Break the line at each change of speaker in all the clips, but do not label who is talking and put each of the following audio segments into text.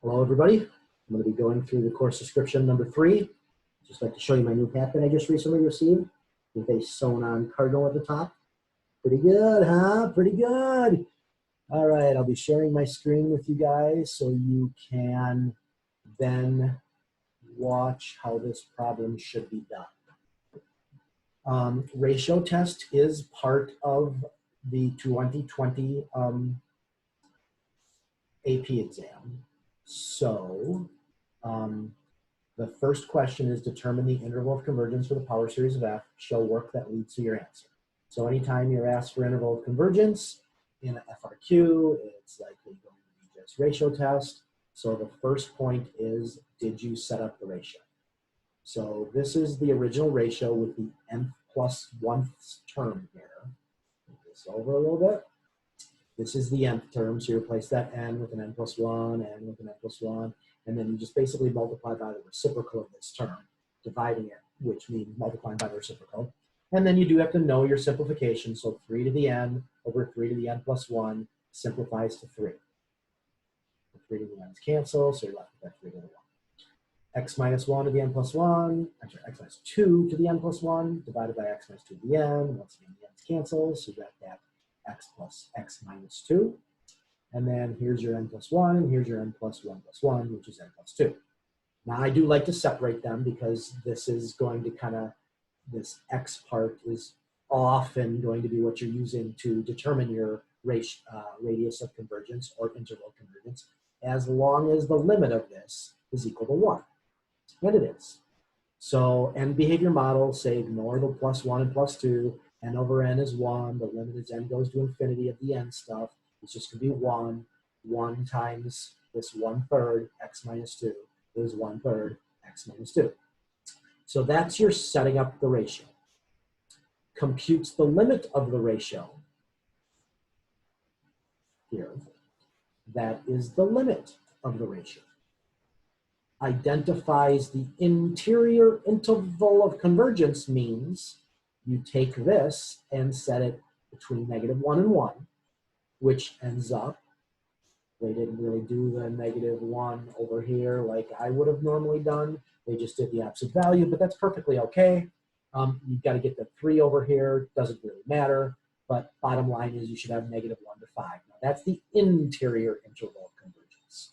Hello, everybody. I'm going to be going through the course description number 3. Just like to show you my new hat that I just recently received with a sewn-on cardinal at the top. Pretty good, huh? Pretty good. All right, I'll be sharing my screen with you guys so you can then watch how this problem should be done. Ratio test is part of the 2020 AP exam. So the first question is determine the interval of convergence for the power series of F. Show work that leads to your answer. So anytime you're asked for interval of convergence in a FRQ, it's likely going to be just ratio test. So the first point is, did you set up the ratio? So this is the original ratio with the nth plus 1th term here. Move this over a little bit. This is the nth term, so you replace that n with an n plus 1, n with an n plus 1, and then you just basically multiply by the reciprocal of this term, dividing it, which means multiplying by the reciprocal. And then you do have to know your simplification, so 3 to the n over 3 to the n plus 1 simplifies to 3. The 3 to the n's cancel, so you're left with that 3 to the 1. X minus 1 to the n plus 1, actually x minus 2 to the n plus 1, divided by x minus 2 to the n. Once again, the n's cancel, so you got that x plus x minus 2. And then here's your n plus 1, and here's your n plus 1 plus 1, which is n plus 2. Now, I do like to separate them because this is going to kind of, this x part is often going to be what you're using to determine your radius of convergence or interval of convergence, as long as the limit of this is equal to 1. And it is. So, and behavior model, say ignore the plus 1 and plus 2. N over n is 1. The limit is n goes to infinity of the n stuff. It's just going to be 1. 1 times this 1/3, x minus 2, is 1/3, x minus 2. So that's your setting up the ratio. Computes the limit of the ratio. Here, that is the limit of the ratio. Identifies the interior interval of convergence means you take this and set it between -1 and 1, which ends up, they didn't really do the -1 over here like I would have normally done. They just did the absolute value, but that's perfectly okay. You've got to get the 3 over here, doesn't really matter, but bottom line is you should have -1 to 5. Now that's the interior interval of convergence.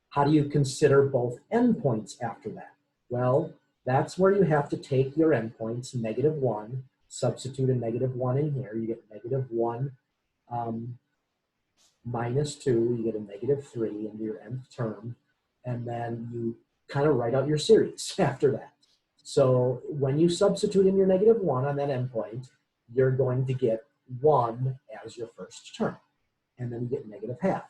How do you consider both endpoints after that? Well, that's where you have to take your endpoints, -1, substitute a -1 in here. You get -1 minus 2, you get a -3 into your nth term, and then you kind of write out your series after that. So when you substitute in your -1 on that endpoint, you're going to get 1 as your first term, and then you get -½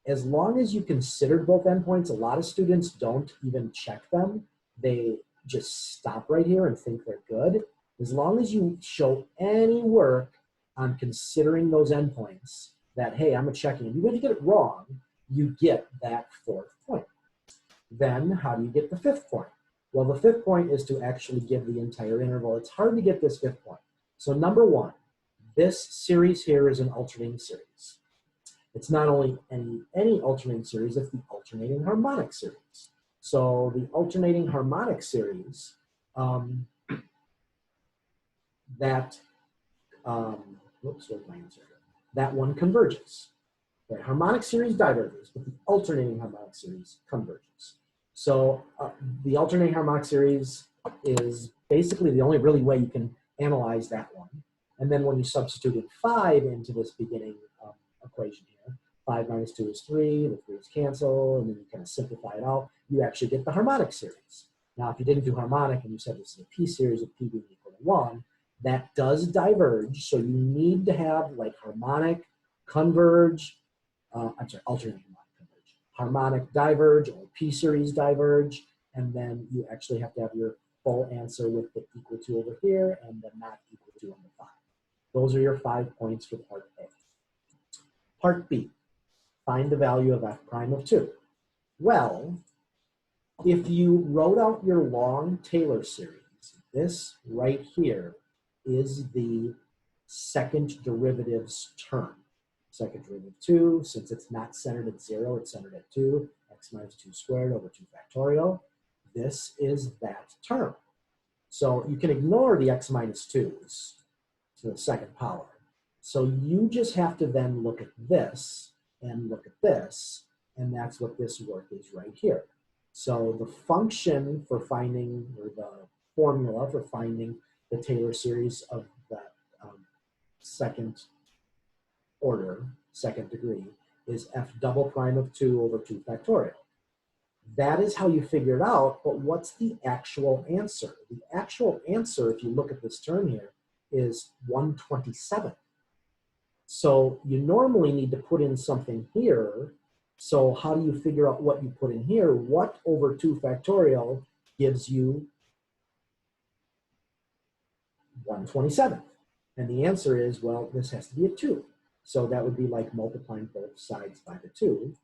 As long as you considered both endpoints, a lot of students don't even check them. They just stop right here and think they're good. As long as you show any work on considering those endpoints, that, hey, I'm a checking, and even if you get it wrong, you get that 4th point. Then how do you get the 5th point? Well, the 5th point is to actually give the entire interval. It's hard to get this 5th point. So number 1, this series here is an alternating series. It's not only any alternating series, it's the alternating harmonic series. So the alternating harmonic series, whoops, where's my answer here? That one converges. The harmonic series diverges, but the alternating harmonic series converges. So the alternating harmonic series is basically the only really way you can analyze that one. And then when you substitute in 5 into this beginning equation here, 5 minus 2 is 3, the 3's cancel, and then you kind of simplify it out, you actually get the harmonic series. Now, if you didn't do harmonic and you said this is a P series with P being equal to 1, that does diverge, so you need to have like harmonic converge, alternating harmonic converge, harmonic diverge, or P series diverge, and then you actually have to have your full answer with the equal to over here and the not equal to on the 5. Those are your 5 points for part A. Part B, find the value of f prime of 2. Well, if you wrote out your long Taylor series, this right here is the second derivative's term. Second derivative 2, since it's not centered at 0, it's centered at 2. At x minus 2 squared over 2 factorial. This is that term. So you can ignore the x minus 2's to the second power. So you just have to then look at this and look at this, and that's what this work is right here. So the function for finding, or the formula for finding the Taylor series of that second order, second degree, is f double prime of 2 over 2 factorial. That is how you figure it out, but what's the actual answer? The actual answer, if you look at this term here, is 1/27. So you normally need to put in something here. So how do you figure out what you put in here? What over 2 factorial gives you 1/27? And the answer is, well, this has to be a 2. So that would be like multiplying both sides by the 2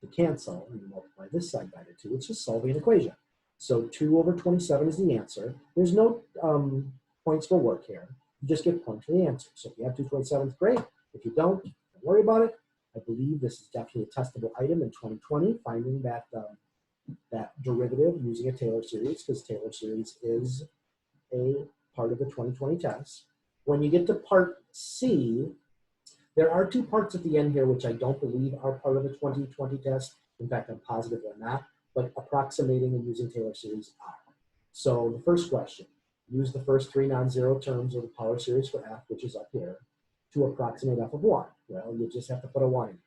to cancel, and you multiply this side by the 2. It's just solving an equation. So 2 over 27 is the answer. There's no points for work here. You just get points for the answer. So if you have 2/27, great. If you don't worry about it. I believe this is definitely a testable item in 2020, finding that, that derivative using a Taylor series, because Taylor series is a part of the 2020 test. When you get to part C, there are 2 parts at the end here which I don't believe are part of the 2020 test. In fact, I'm positive they're not, but approximating and using Taylor series are. So the first question, use the first 3 non-zero terms of the power series for f, which is up here, to approximate f of 1. Well, you just have to put a 1 in.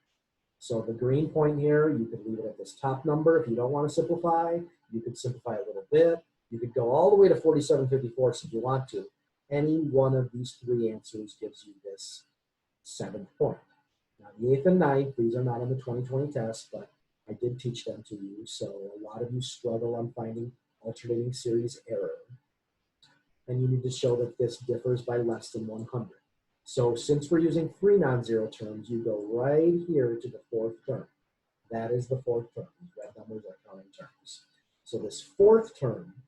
So the green point here, you could leave it at this top number. If you don't want to simplify, you could simplify a little bit. You could go all the way to 47/54 if you want to. Any one of these 3 answers gives you this 7th point. Now, the 8th and 9th, these are not on the 2020 test, but I did teach them to you. So a lot of you struggle on finding alternating series error. And you need to show that this differs by less than 100. So since we're using 3 non-zero terms, you go right here to the 4th term. That is the 4th term. These red numbers are counting terms. So this 4th term,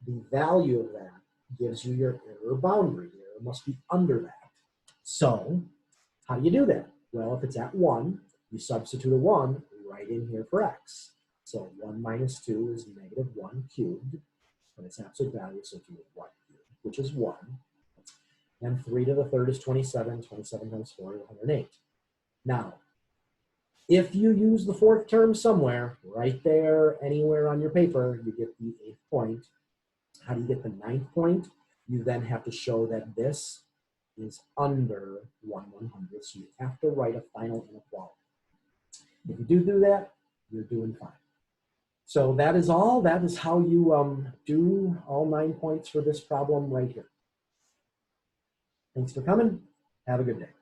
the value of that gives you your error boundary. The error must be under that. So how do you do that? Well, if it's at 1, you substitute a 1 right in here for x. So 1 minus 2 is negative 1 cubed, but its absolute value, so you get 1 cubed, which is 1. And 3 to the 3rd is 27. 27 times 4 is 108. Now, if you use the 4th term somewhere, right there, anywhere on your paper, you get the 8th point. How do you get the 9th point? You then have to show that this is under 1/100th, so you have to write a final inequality. If you do that, you're doing fine. So that is all. That is how you do all 9 points for this problem right here. Thanks for coming. Have a good day.